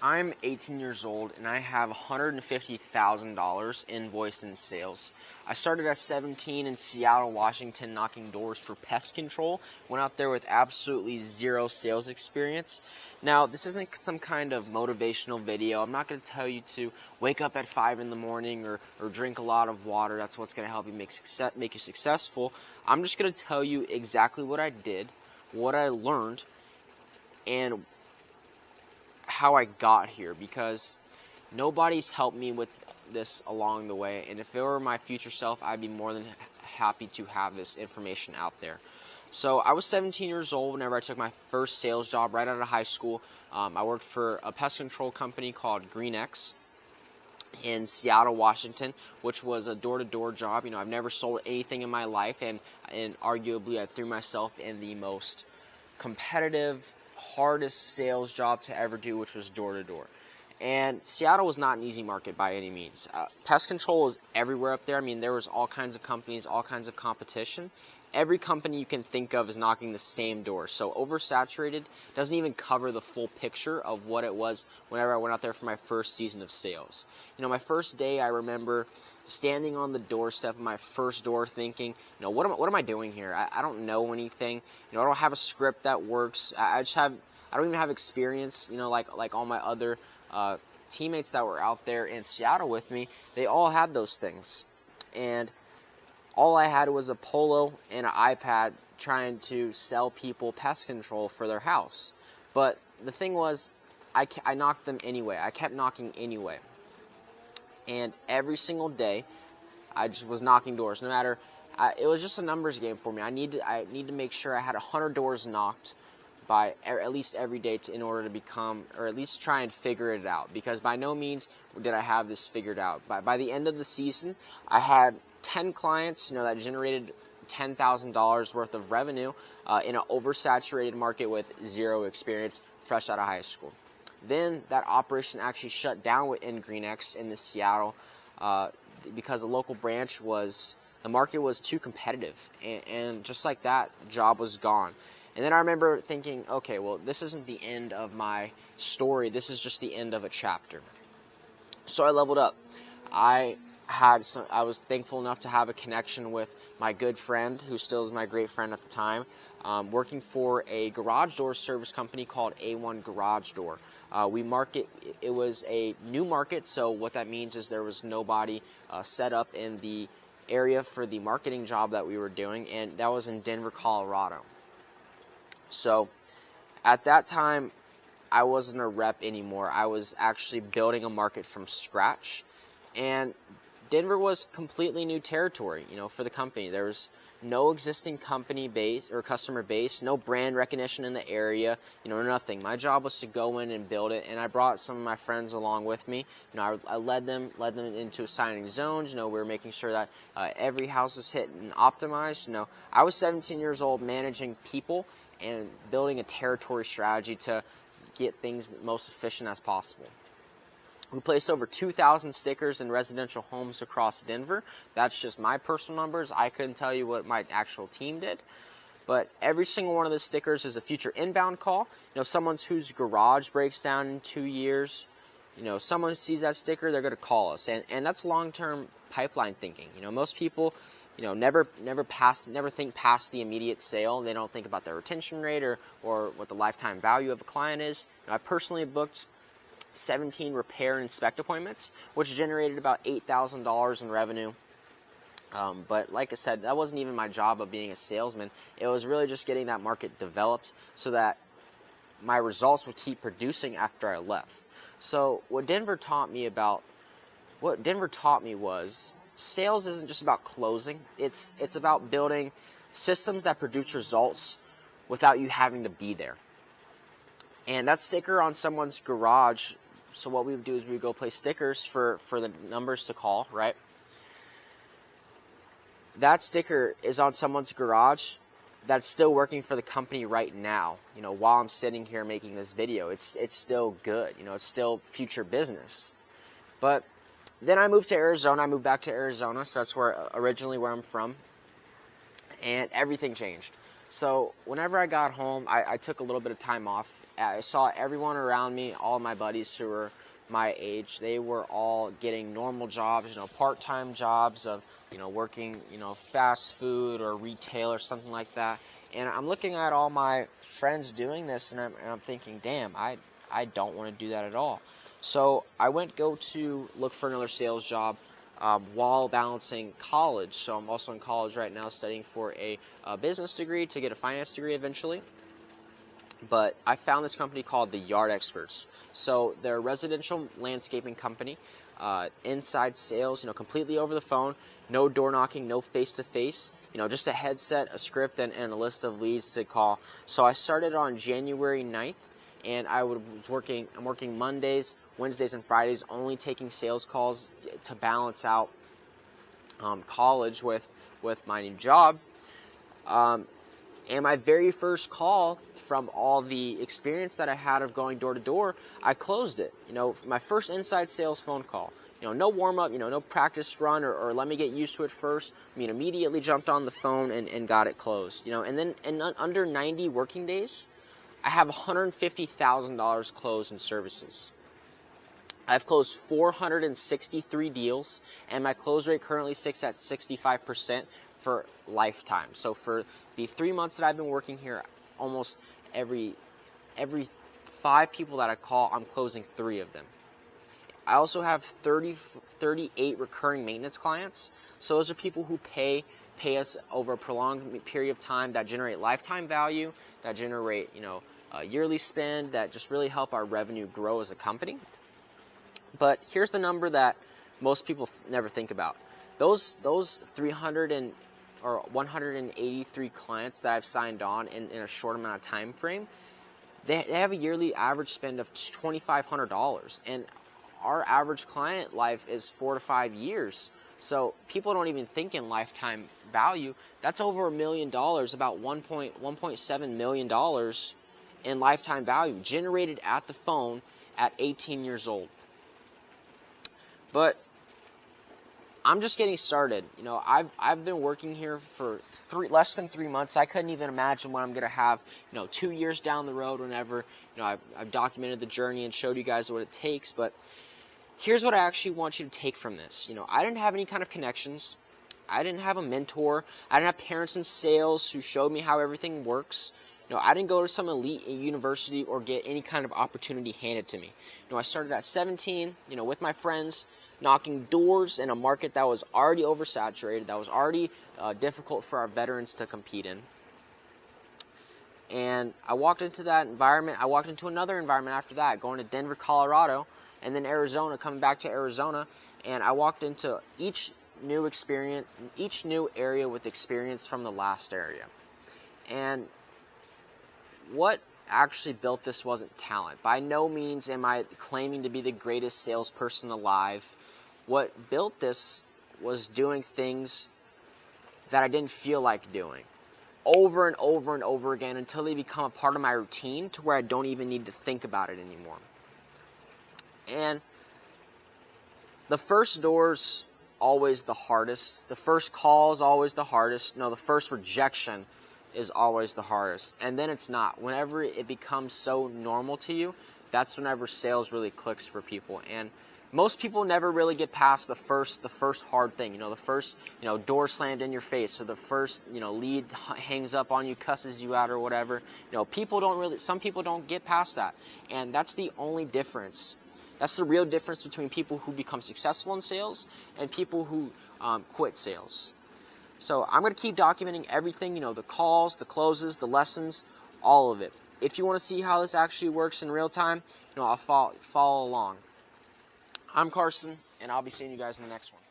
I'm 18 years old and I have $150,000 invoiced in sales. I started at 17 in Seattle, Washington, knocking doors for pest control. Went out there with absolutely zero sales experience. Now, this isn't some kind of motivational video. I'm not going to tell you to wake up at 5 in the morning or drink a lot of water. That's what's going to help you make you successful. I'm just going to tell you exactly what I did, what I learned, and how I got here, because nobody's helped me with this along the way, and if it were my future self, I'd be more than happy to have this information out there. So I was 17 years old whenever I took my first sales job right out of high school. I worked for a pest control company called GreenX in Seattle, Washington, which was a door-to-door job. I've never sold anything in my life, and arguably I threw myself in the most competitive, hardest sales job to ever do, which was door-to-door. And Seattle was not an easy market by any means. Pest control is everywhere up there. There was all kinds of companies, all kinds of competition. Every company you can think of is knocking the same door. So oversaturated doesn't even cover the full picture of what it was whenever I went out there for my first season of sales. My first day, I remember standing on the doorstep of my first door thinking, what am I doing here? I don't know anything. I don't have a script that works. I don't even have experience, like all my other teammates that were out there in Seattle with me. They all had those things. And all I had was a Polo and an iPad trying to sell people pest control for their house. But the thing was, I knocked them anyway. I kept knocking anyway. And every single day, I just was knocking doors. No matter, it was just a numbers game for me. I need to make sure I had 100 doors knocked by at least every day in order to become, or at least try and figure it out. Because by no means did I have this figured out. By the end of the season, I had 10 clients, that generated $10,000 worth of revenue in an oversaturated market with zero experience, fresh out of high school. Then that operation actually shut down in GreenX in the Seattle because the local branch the market was too competitive, and just like that, the job was gone. And then I remember thinking, okay, well, this isn't the end of my story. This is just the end of a chapter. So I leveled up. I was thankful enough to have a connection with my good friend, who still is my great friend at the time, working for a garage door service company called A1 Garage Door. It was a new market, so what that means is there was nobody set up in the area for the marketing job that we were doing, and that was in Denver, Colorado. So at that time, I wasn't a rep anymore. I was actually building a market from scratch, and Denver was completely new territory, for the company. There was no existing company base or customer base, no brand recognition in the area, nothing. My job was to go in and build it, and I brought some of my friends along with me. I led them into assigning zones. We were making sure that every house was hit and optimized. I was 17 years old, managing people and building a territory strategy to get things most efficient as possible. We placed over 2,000 stickers in residential homes across Denver. That's just my personal numbers. I couldn't tell you what my actual team did. But every single one of the stickers is a future inbound call. Someone whose garage breaks down in 2 years, someone sees that sticker, they're going to call us. And that's long-term pipeline thinking. Most people, never think past the immediate sale. They don't think about their retention rate or what the lifetime value of a client is. I personally booked 17 repair and inspect appointments, which generated about $8,000 in revenue. But like I said, that wasn't even my job of being a salesman. It was really just getting that market developed so that my results would keep producing after I left. So what Denver taught me was sales isn't just about closing. It's about building systems that produce results without you having to be there. And that sticker on someone's garage, so what we would do is we would go place stickers for the numbers to call, right? That sticker is on someone's garage that's still working for the company right now. While I'm sitting here making this video, it's still good. It's still future business. But then I moved to Arizona. I moved back to Arizona, so that's originally where I'm from. And everything changed. So whenever I got home, I took a little bit of time off. I saw everyone around me, all of my buddies who were my age, they were all getting normal jobs, part-time jobs of, working, fast food or retail or something like that. And I'm looking at all my friends doing this, and I'm thinking, damn, I don't want to do that at all. So I went to look for another sales job while balancing college. So I'm also in college right now studying for a business degree to get a finance degree eventually. But I found this company called the Yard Experts. So they're a residential landscaping company, inside sales, completely over the phone, no door knocking, no face-to-face, just a headset, a script, and a list of leads to call. So I started on January 9th, and I'm working Mondays, Wednesdays, and Fridays, only taking sales calls to balance out college with my new job. And my very first call, from all the experience that I had of going door to door, I closed it. My first inside sales phone call. No warm up, no practice run or let me get used to it first. Immediately jumped on the phone and got it closed. And then in under 90 working days, I have $150,000 closed in services. I've closed 463 deals, and my close rate currently sits at 65% for lifetime. So for the 3 months that I've been working here, almost every 5 people that I call, I'm closing 3 of them. I also have 38 recurring maintenance clients. So those are people who pay us over a prolonged period of time that generate lifetime value, that generate a yearly spend, that just really help our revenue grow as a company. But here's the number that most people never think about. Those 183 clients that I've signed on in a short amount of time frame, they have a yearly average spend of $2,500, and our average client life is 4 to 5 years. So people don't even think in lifetime value. That's over $1 million, about $1.7 million in lifetime value generated at the phone at 18 years old. But I'm just getting started. I've been working here for less than 3 months. I couldn't even imagine what I'm going to have, 2 years down the road whenever, I've documented the journey and showed you guys what it takes. But here's what I actually want you to take from this. I didn't have any kind of connections. I didn't have a mentor. I didn't have parents in sales who showed me how everything works. I didn't go to some elite university or get any kind of opportunity handed to me. I started at 17, with my friends, knocking doors in a market that was already oversaturated, that was already difficult for our veterans to compete in. And I walked into that environment. I walked into another environment after that, going to Denver, Colorado, and then Arizona, coming back to Arizona. And I walked into each new area with experience from the last area. And what actually built this wasn't talent. By no means am I claiming to be the greatest salesperson alive. What built this was doing things that I didn't feel like doing over and over and over again until they become a part of my routine to where I don't even need to think about it anymore. And the first door's always the hardest. The first call is always the hardest. No, the first rejection is always the hardest. And then it's not. Whenever it becomes so normal to you, that's whenever sales really clicks for people. And most people never really get past the first hard thing. The first, door slammed in your face, or the first, lead hangs up on you, cusses you out or whatever. Some people don't get past that. And that's the only difference. That's the real difference between people who become successful in sales and people who quit sales. So I'm going to keep documenting everything, the calls, the closes, the lessons, all of it. If you want to see how this actually works in real time, I'll follow along. I'm Carson, and I'll be seeing you guys in the next one.